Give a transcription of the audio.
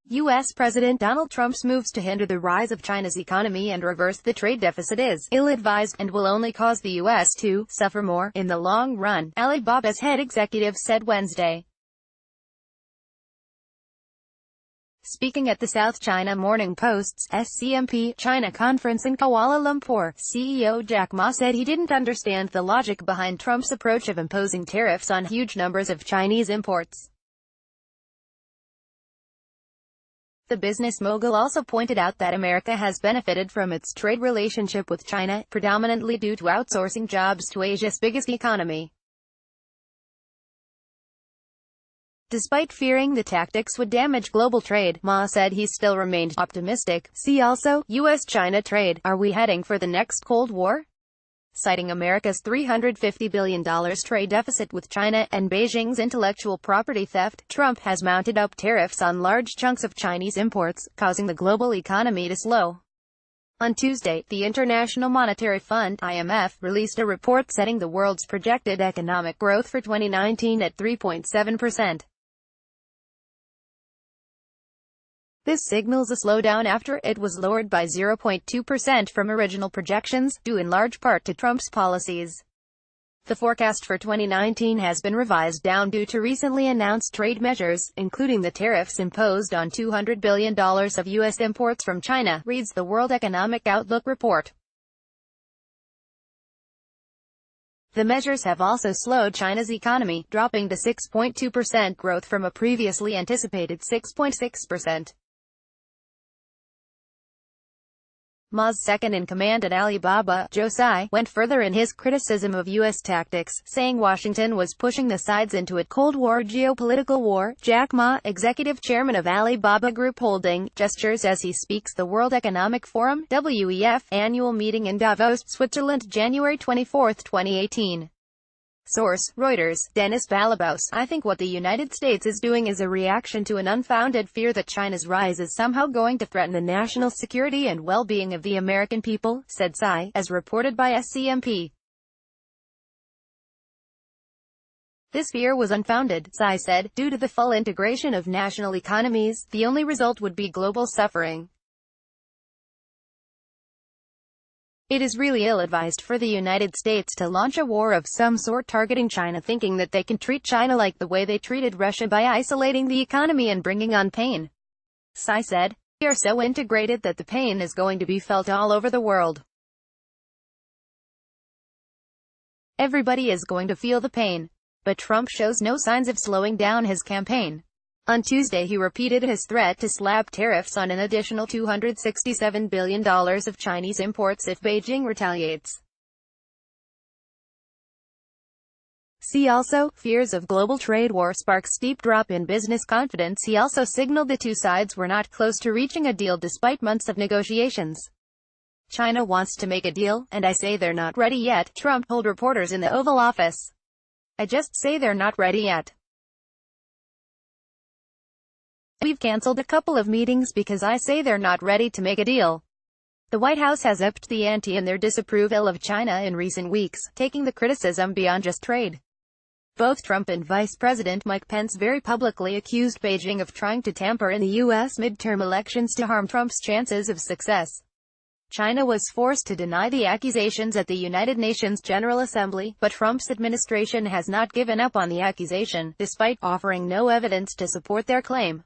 U.S. President Donald Trump's moves to hinder the rise of China's economy and reverse the trade deficit is ill-advised and will only cause the U.S. to suffer more in the long run, Alibaba's head executive said Wednesday. Speaking at the South China Morning Post's SCMP China conference in Kuala Lumpur, CEO Jack Ma said he didn't understand the logic behind Trump's approach of imposing tariffs on huge numbers of Chinese imports. The business mogul also pointed out that America has benefited from its trade relationship with China, predominantly due to outsourcing jobs to Asia's biggest economy. Despite fearing the tactics would damage global trade, Ma said he still remained optimistic. See also, U.S.-China trade. Are we heading for the next Cold War? Citing America's $350 billion trade deficit with China, and Beijing's intellectual property theft, Trump has mounted up tariffs on large chunks of Chinese imports, causing the global economy to slow. On Tuesday, the International Monetary Fund (IMF) released a report setting the world's projected economic growth for 2019 at 3.7%. This signals a slowdown after it was lowered by 0.2% from original projections, due in large part to Trump's policies. The forecast for 2019 has been revised down due to recently announced trade measures, including the tariffs imposed on $200 billion of U.S. imports from China, reads the World Economic Outlook report. The measures have also slowed China's economy, dropping to 6.2% growth from a previously anticipated 6.6%. Ma's second-in-command at Alibaba, Joe Tsai, went further in his criticism of U.S. tactics, saying Washington was pushing the sides into a Cold War geopolitical war. Jack Ma, executive chairman of Alibaba Group Holding, gestures as he speaks the World Economic Forum (WEF) annual meeting in Davos, Switzerland, January 24, 2018. Source: Reuters. Dennis Balabos. I think what the United States is doing is a reaction to an unfounded fear that China's rise is somehow going to threaten the national security and well-being of the American people, said Tsai, as reported by SCMP. This fear was unfounded, Tsai said, due to the full integration of national economies. The only result would be global suffering. It is really ill-advised for the United States to launch a war of some sort targeting China, thinking that they can treat China like the way they treated Russia by isolating the economy and bringing on pain. Tsai said, "We are so integrated that the pain is going to be felt all over the world. Everybody is going to feel the pain." But Trump shows no signs of slowing down his campaign. On Tuesday he repeated his threat to slap tariffs on an additional $267 billion of Chinese imports if Beijing retaliates. See also, fears of global trade war spark steep drop in business confidence. He also signaled the two sides were not close to reaching a deal despite months of negotiations. China wants to make a deal, and I say they're not ready yet, Trump told reporters in the Oval Office. I just say they're not ready yet. We've canceled a couple of meetings because I say they're not ready to make a deal. The White House has upped the ante in their disapproval of China in recent weeks, taking the criticism beyond just trade. Both Trump and Vice President Mike Pence very publicly accused Beijing of trying to tamper in the U.S. midterm elections to harm Trump's chances of success. China was forced to deny the accusations at the United Nations General Assembly, but Trump's administration has not given up on the accusation, despite offering no evidence to support their claim.